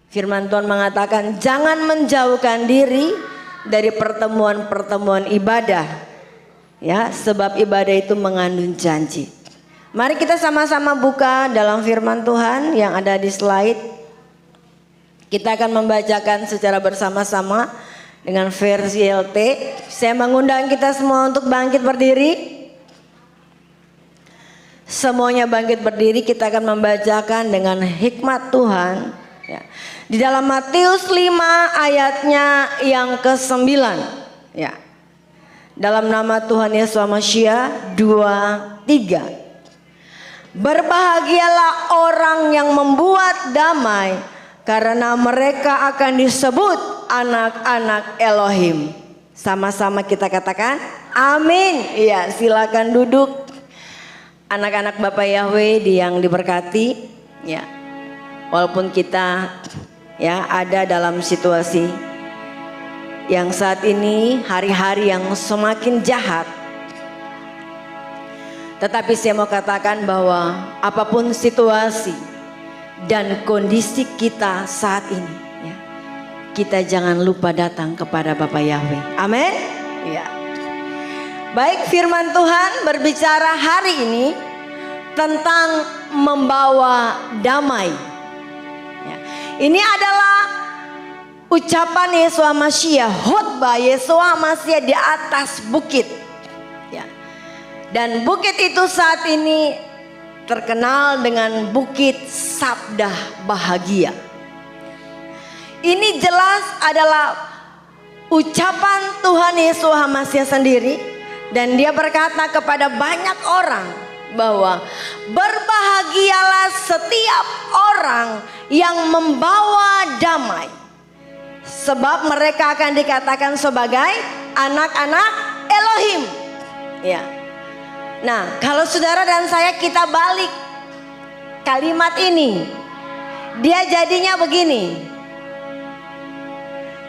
Firman Tuhan mengatakan jangan menjauhkan diri dari pertemuan-pertemuan ibadah. Ya, sebab ibadah itu mengandung janji. Mari kita sama-sama buka dalam firman Tuhan yang ada di slide. Kita akan membacakan secara bersama-sama dengan versi LT. Saya mengundang kita semua untuk bangkit berdiri. Semuanya bangkit berdiri, kita akan membacakan dengan hikmat Tuhan. Ya. Di dalam Matius 5 ayatnya yang ke-9. Ya. Dalam nama Tuhan Yesus Mashiach 2, 3. Berbahagialah orang yang membuat damai, karena mereka akan disebut anak-anak Elohim. Sama-sama kita katakan amin. Iya, silakan duduk. Anak-anak Bapak Yahweh yang diberkati. Ya. Walaupun kita ya ada dalam situasi yang saat ini hari-hari yang semakin jahat, tetapi saya mau katakan bahwa apapun situasi dan kondisi kita saat ini, ya, kita jangan lupa datang kepada Bapak Yahweh. Amin. Ya. Baik, firman Tuhan berbicara hari ini tentang membawa damai. Ya. Ini adalah ucapan Yeshua Mashiach, khotbah Yeshua Mashiach di atas bukit. Ya. Dan bukit itu saat ini terkenal dengan bukit Sabda Bahagia. Ini jelas adalah ucapan Tuhan Yeshua Mashiach sendiri. Dan dia berkata kepada banyak orang bahwa berbahagialah setiap orang yang membawa damai, sebab mereka akan dikatakan sebagai anak-anak Elohim. Ya. Nah, kalau saudara dan saya kita balik kalimat ini, dia jadinya begini.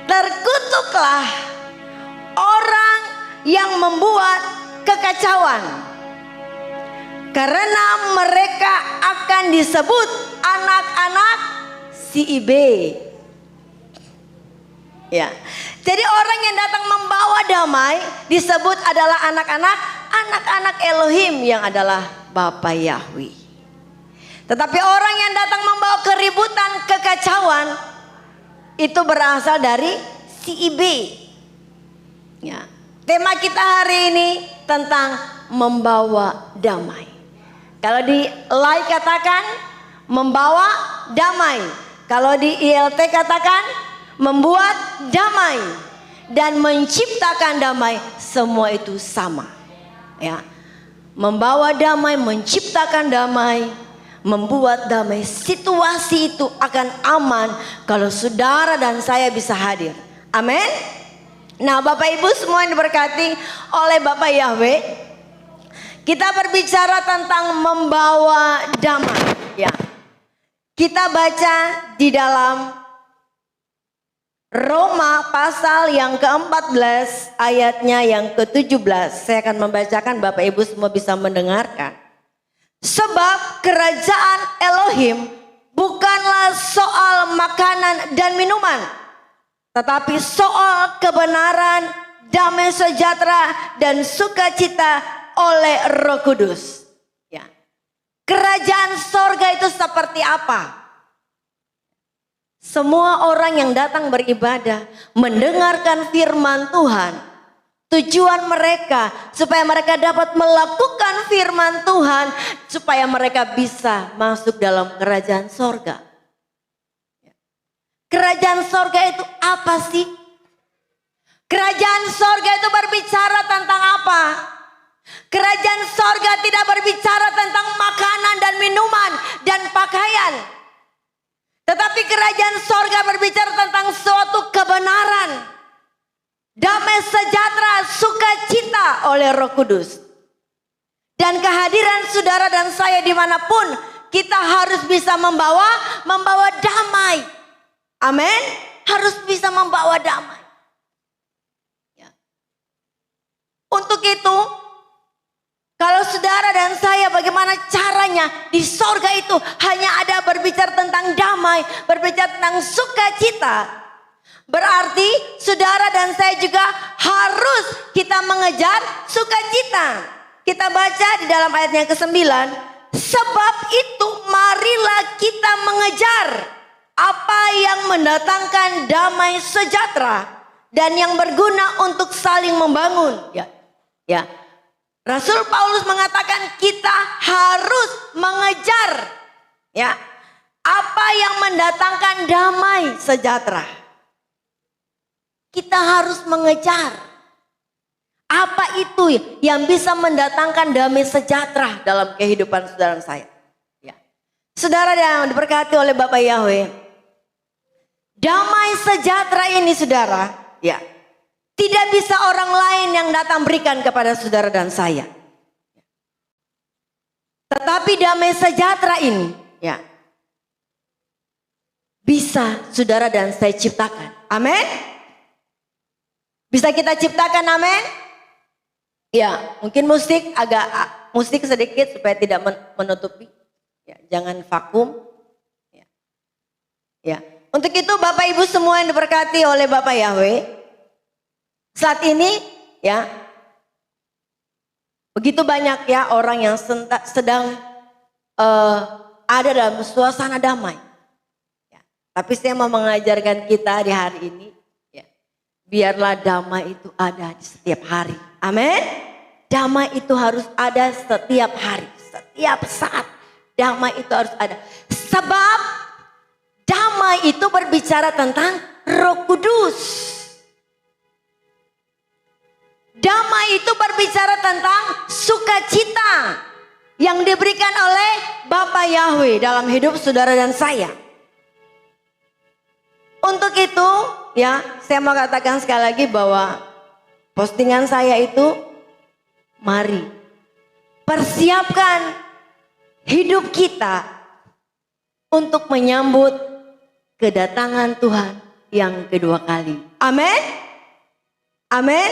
Terkutuklah orang yang membuat kekacauan, karena mereka akan disebut anak-anak si B. Ya. Jadi orang yang datang membawa damai disebut adalah anak-anak Elohim yang adalah Bapa Yahweh. Tetapi orang yang datang membawa keributan, kekacauan itu berasal dari si B. Ya. Tema kita hari ini tentang membawa damai. Kalau di LAI katakan membawa damai. Kalau di ILT katakan membuat damai dan menciptakan damai. Semua itu sama. Ya. Membawa damai, menciptakan damai, membuat damai. Situasi itu akan aman kalau saudara dan saya bisa hadir. Amin. Nah, Bapak Ibu semua yang diberkati oleh Bapak Yahweh, kita berbicara tentang membawa damai. Ya. Kita baca di dalam Roma pasal yang ke-14 ayatnya yang ke-17. Saya akan membacakan, Bapak Ibu semua bisa mendengarkan. Sebab kerajaan Elohim bukanlah soal makanan dan minuman, tetapi soal kebenaran, damai sejahtera, dan sukacita oleh Roh Kudus. Ya. Kerajaan sorga itu seperti apa? Semua orang yang datang beribadah, mendengarkan firman Tuhan, tujuan mereka supaya mereka dapat melakukan firman Tuhan, supaya mereka bisa masuk dalam kerajaan sorga. Kerajaan sorga itu apa sih? Kerajaan sorga itu berbicara tentang apa? Kerajaan sorga tidak berbicara tentang makanan dan minuman dan pakaian. Tetapi kerajaan sorga berbicara tentang suatu kebenaran, damai sejahtera, sukacita oleh Roh Kudus. Dan kehadiran saudara dan saya dimanapun, kita harus bisa membawa damai. Amin. Harus bisa membawa damai. Ya. Untuk itu, kalau saudara dan saya bagaimana caranya di sorga itu hanya ada berbicara tentang damai. damai, berbicara tentang sukacita, berarti saudara dan saya juga harus kita mengejar sukacita. Kita baca di dalam ayat yang ke-9, sebab itu marilah kita mengejar apa yang mendatangkan damai sejahtera dan yang berguna untuk saling membangun. Ya. Rasul Paulus mengatakan kita harus mengejar ya apa yang mendatangkan damai sejahtera. Kita harus mengejar apa itu yang bisa mendatangkan damai sejahtera dalam kehidupan saudara saya. Ya. Saudara yang diberkati oleh Bapak Yahweh, damai sejahtera ini saudara, ya, tidak bisa orang lain yang datang berikan kepada saudara dan saya. Tetapi damai sejahtera ini, ya, bisa saudara dan saya ciptakan. Amin. Bisa kita ciptakan, amin. Ya, mungkin musik sedikit supaya tidak menutupi. Ya, jangan vakum. Ya. Untuk itu Bapak Ibu semua yang diberkati oleh Bapak Yahweh, saat ini ya begitu banyak ya orang yang sedang ada dalam suasana damai. Ya, tapi saya mau mengajarkan kita di hari ini, ya, biarlah damai itu ada di setiap hari. Amin. Damai itu harus ada setiap hari, setiap saat. Damai itu harus ada. Sebab damai itu berbicara tentang Roh Kudus. Damai itu berbicara tentang sukacita yang diberikan oleh Bapa Yahweh dalam hidup saudara dan saya. Untuk itu, ya, saya mau katakan sekali lagi bahwa postingan saya itu, mari persiapkan hidup kita untuk menyambut kedatangan Tuhan yang kedua kali. Amin. Amin.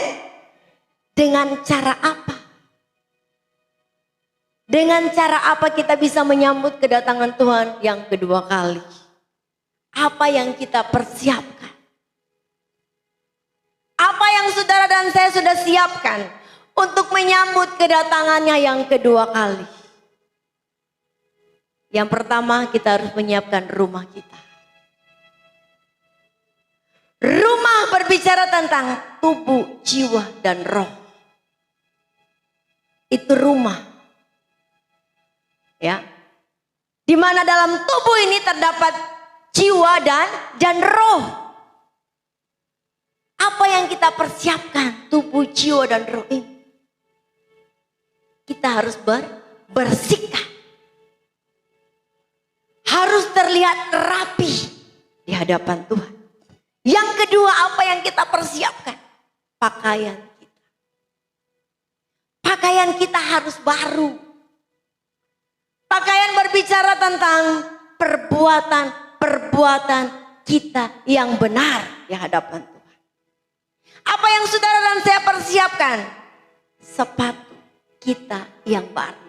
Dengan cara apa? Dengan cara apa kita bisa menyambut kedatangan Tuhan yang kedua kali? Apa yang kita persiapkan? Apa yang saudara dan saya sudah siapkan untuk menyambut kedatangannya yang kedua kali? Yang pertama, kita harus menyiapkan rumah kita. Rumah berbicara tentang tubuh, jiwa, dan roh. Itu rumah. Ya. Di mana dalam tubuh ini terdapat jiwa dan roh. Apa yang kita persiapkan tubuh, jiwa, dan roh ini? Kita harus bersikap. Harus terlihat rapi di hadapan Tuhan. Yang kedua, apa yang kita persiapkan? Pakaian kita. Pakaian kita harus baru. Pakaian berbicara tentang perbuatan kita yang benar di hadapan Tuhan. Apa yang saudara dan saya persiapkan? Sepatu kita yang baru.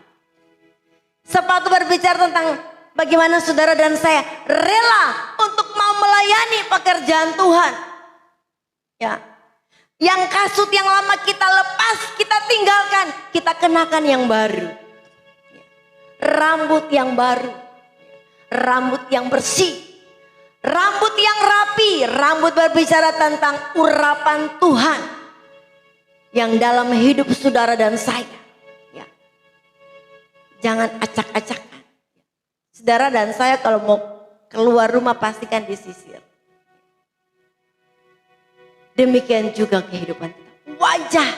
Sepatu berbicara tentang bagaimana saudara dan saya rela untuk mau melayani pekerjaan Tuhan. Ya. Yang kasut yang lama kita lepas, kita tinggalkan, kita kenakan yang baru. Rambut yang baru. Rambut yang bersih. Rambut yang rapi. Rambut berbicara tentang urapan Tuhan yang dalam hidup saudara dan saya. Ya. Jangan acak-acakan. Saudara dan saya kalau mau keluar rumah pastikan disisir. Demikian juga kehidupan kita. Wajah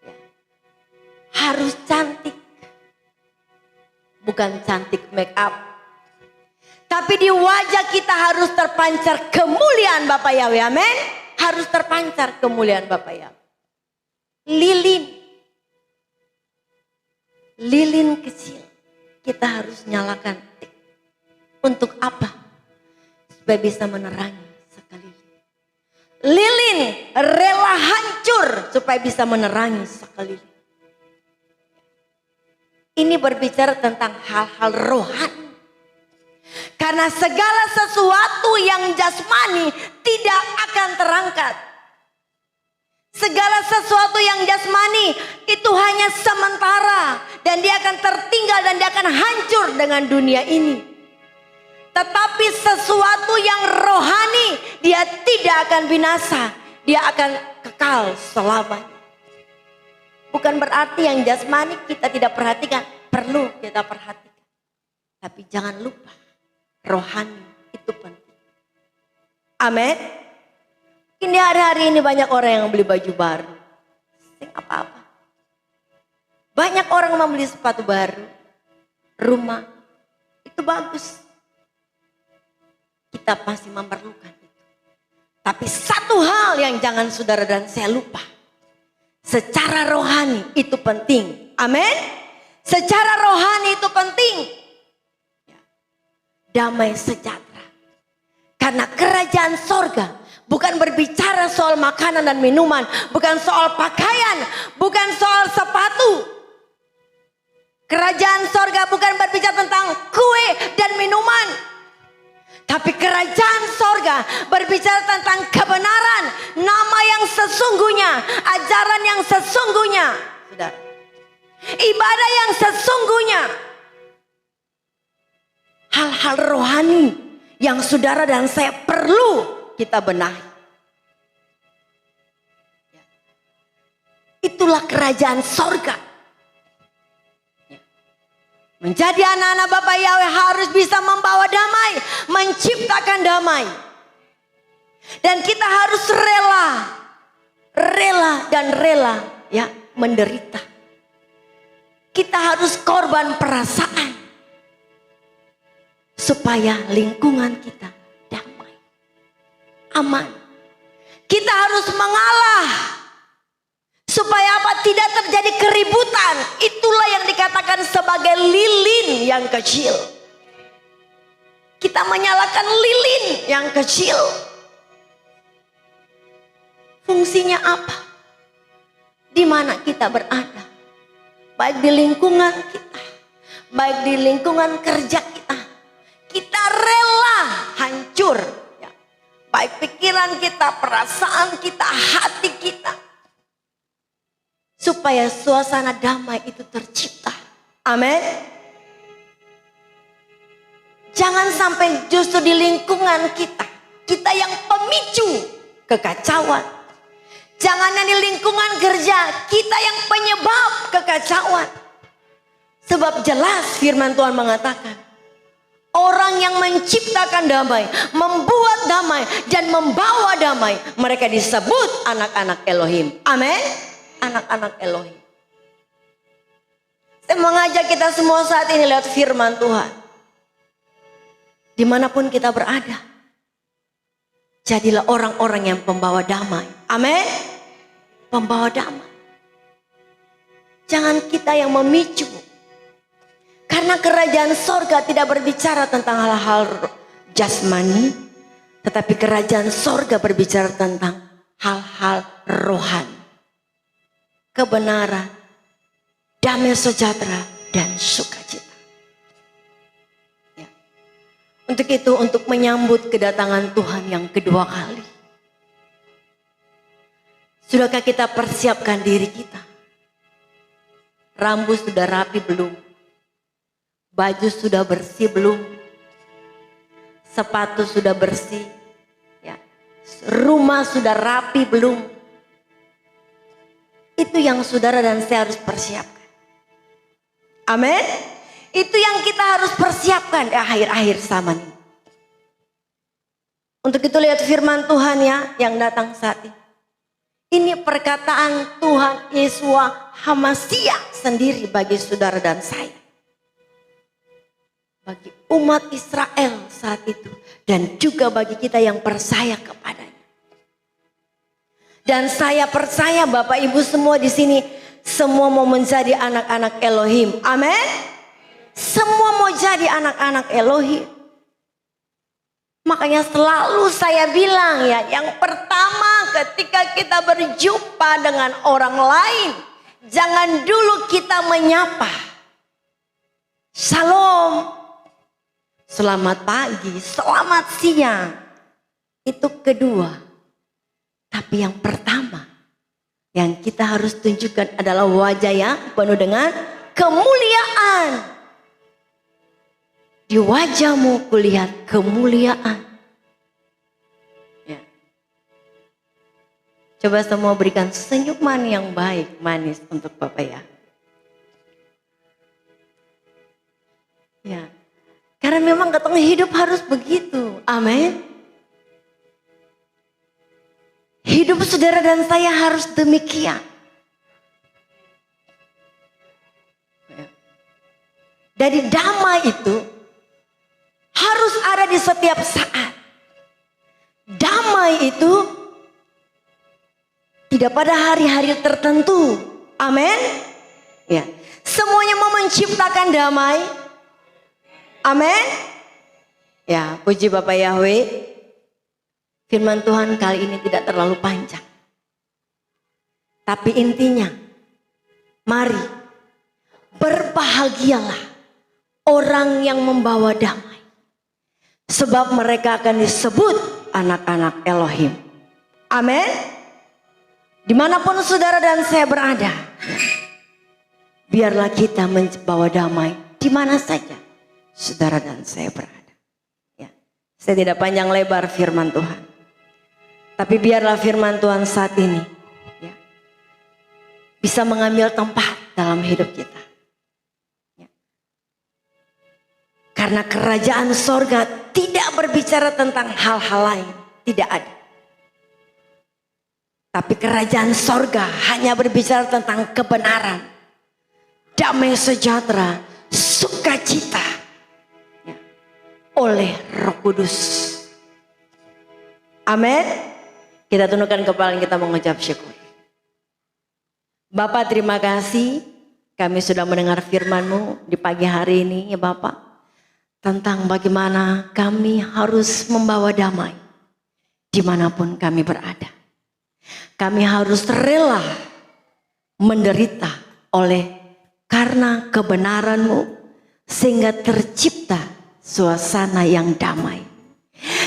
ya, harus cantik. Bukan cantik make up. Tapi di wajah kita harus terpancar kemuliaan Bapa Yahweh. Amin. Harus terpancar kemuliaan Bapa Yahweh. Lilin kecil. Kita harus nyalakan. Untuk apa? Supaya bisa menerangi sekeliling. Lilin rela hancur supaya bisa menerangi sekeliling. Ini berbicara tentang hal-hal rohani. Karena segala sesuatu yang jasmani tidak akan terangkat. Segala sesuatu yang jasmani itu hanya sementara. Dan dia akan tertinggal dan dia akan hancur dengan dunia ini. Tetapi sesuatu yang rohani dia tidak akan binasa. Dia akan kekal selamanya. Bukan berarti yang jasmani kita tidak perhatikan. Perlu kita perhatikan. Tapi jangan lupa, rohani itu penting. Amin. Ini hari-hari ini banyak orang yang beli baju baru. Sing apa-apa. Banyak orang membeli sepatu baru. Rumah. Itu bagus. Kita pasti memerlukan itu. Tapi satu hal yang jangan saudara dan saya lupa. Secara rohani itu penting. Amin. Secara rohani itu penting. Damai sejahtera. Karena kerajaan sorga bukan berbicara soal makanan dan minuman. Bukan soal pakaian. Bukan soal sepatu. Kerajaan sorga bukan berbicara tentang kue dan minuman. Tapi kerajaan sorga berbicara tentang kebenaran. Nama yang sesungguhnya. Ajaran yang sesungguhnya. Saudara. Ibadah yang sesungguhnya. Hal-hal rohani yang saudara dan saya perlu kita benahi. Itulah kerajaan sorga. Menjadi anak-anak Bapak Yahweh harus bisa membawa damai, menciptakan damai. Dan kita harus rela ya menderita. Kita harus korban perasaan supaya lingkungan kita damai, aman. Kita harus mengalah supaya apa? Tidak terjadi keributan. Itulah yang dikatakan sebagai lilin yang kecil. Kita menyalakan lilin yang kecil. Fungsinya apa? Di mana kita berada? Baik di lingkungan kita, baik di lingkungan kerja kita. Kita rela hancur. Ya. Baik pikiran kita, perasaan kita, hati kita. Supaya suasana damai itu tercipta. Amin. Jangan sampai justru di lingkungan kita. Kita yang pemicu kekacauan. Jangan di lingkungan kerja. Kita yang penyebab kekacauan. Sebab jelas firman Tuhan mengatakan. Orang yang menciptakan damai. Membuat damai. Dan membawa damai. Mereka disebut anak-anak Elohim. Amin. Anak-anak Elohim. Saya mengajak kita semua saat ini lihat firman Tuhan. Dimanapun kita berada. Jadilah orang-orang yang pembawa damai. Amin. Pembawa damai. Jangan kita yang memicu. Karena kerajaan sorga tidak berbicara tentang hal-hal jasmani. Tetapi kerajaan sorga berbicara tentang hal-hal rohani. Kebenaran, damai sejahtera, dan sukacita. Ya. Untuk itu, untuk menyambut kedatangan Tuhan yang kedua kali. Sudahkah kita persiapkan diri kita? Rambut sudah rapi belum? Baju sudah bersih belum? Sepatu sudah bersih? Ya. Rumah sudah rapi belum? Itu yang saudara dan saya harus persiapkan. Amin. Itu yang kita harus persiapkan di akhir-akhir zaman ini. Untuk itu lihat firman Tuhan ya yang datang saat ini. Ini perkataan Tuhan Yeshua HaMashiach sendiri bagi saudara dan saya. Bagi umat Israel saat itu. Dan juga bagi kita yang percaya kepadanya. Dan saya percaya Bapak Ibu semua di sini semua mau menjadi anak-anak Elohim. Amin. Semua mau jadi anak-anak Elohim. Makanya selalu saya bilang ya, yang pertama ketika kita berjumpa dengan orang lain, jangan dulu kita menyapa. Shalom. selamat pagi, selamat siang. Itu kedua. Tapi yang pertama yang kita harus tunjukkan adalah wajah yang penuh dengan kemuliaan. Di wajahmu kulihat kemuliaan. Ya. Coba semua berikan senyuman yang baik, manis untuk Bapak ya. Ya. Karena memang katanya hidup harus begitu. Amin. Hidup saudara dan saya harus demikian. Dari damai itu harus ada di setiap saat. Damai itu tidak pada hari-hari tertentu. Amin. Ya. Semuanya mau menciptakan damai. Amin. Ya, puji Bapak Yahweh. Firman Tuhan kali ini tidak terlalu panjang. Tapi intinya, mari berbahagialah orang yang membawa damai. Sebab mereka akan disebut anak-anak Elohim. Amin. Dimanapun saudara dan saya berada, biarlah kita membawa damai di mana saja saudara dan saya berada. Ya. Saya tidak panjang lebar firman Tuhan. Tapi biarlah firman Tuhan saat ini ya, bisa mengambil tempat dalam hidup kita. Ya. Karena kerajaan sorga tidak berbicara tentang hal-hal lain. Tidak ada. Tapi kerajaan sorga hanya berbicara tentang kebenaran, damai sejahtera, sukacita ya, oleh Roh Kudus. Amin. Kita tundukkan kepala kita mengucap syukur. Bapak terima kasih kami sudah mendengar firman-Mu di pagi hari ini ya Bapak. Tentang bagaimana kami harus membawa damai dimanapun kami berada. Kami harus rela menderita karena kebenaran-Mu sehingga tercipta suasana yang damai.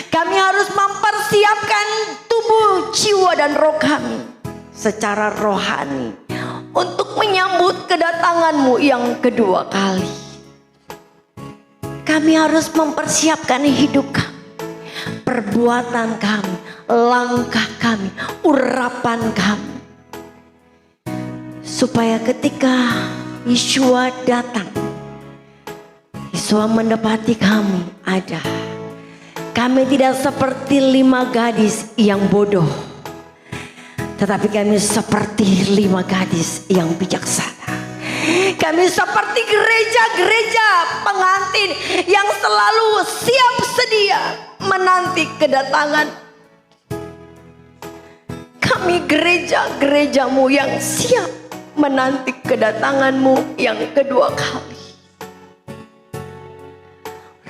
Kami harus mempersiapkan tubuh, jiwa dan roh kami secara rohani untuk menyambut kedatangan-Mu yang kedua kali. Kami harus mempersiapkan hidup kami, perbuatan kami, langkah kami, urapan kami. Supaya ketika Yeshua datang, Yeshua mendapati kami ada. Kami tidak seperti 5 gadis yang bodoh, tetapi kami seperti 5 gadis yang bijaksana. Kami seperti gereja-gereja pengantin yang selalu siap sedia menanti kedatangan. Kami gereja-gereja-Mu yang siap menanti kedatangan-Mu yang kedua kali.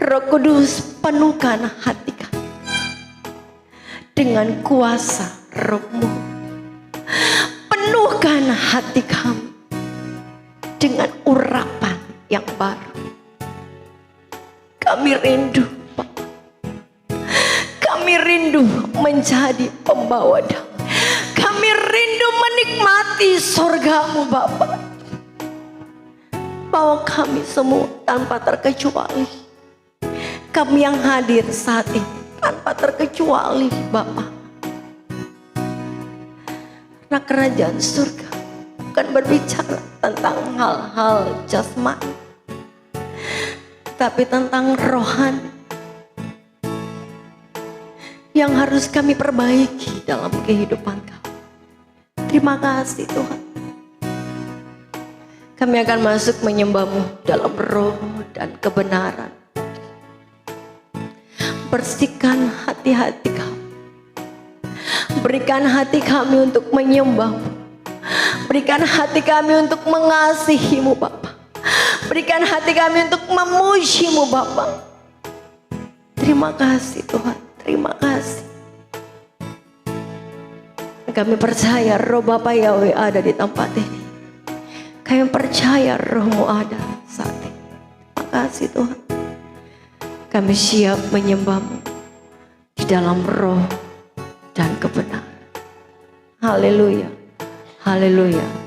Roh Kudus, penuhkan hati kami dengan kuasa Roh-Mu. Penuhkan hati kami dengan urapan yang baru. Kami rindu Bapak. Kami rindu menjadi pembawa damai. Kami rindu menikmati sorga-Mu Bapak. Bawa kami semua tanpa terkecuali. Kami yang hadir saat ini tanpa terkecuali Bapak. Karena kerajaan surga bukan berbicara tentang hal-hal jasmani, tapi tentang rohani yang harus kami perbaiki dalam kehidupan kami. Terima kasih Tuhan. Kami akan masuk menyembah-Mu dalam roh dan kebenaran. Bersihkan hati-hati kami. Berikan hati kami untuk menyembah-Mu. Berikan hati kami untuk mengasihi-Mu Bapa. Berikan hati kami untuk memuji-Mu Bapa. Terima kasih Tuhan. Terima kasih. Kami percaya Roh Bapa Yahweh ada di tempat ini. Kami percaya Roh-Mu ada saat ini. Terima kasih Tuhan. Kami siap menyembah-Mu di dalam roh dan kebenaran. Haleluya, haleluya.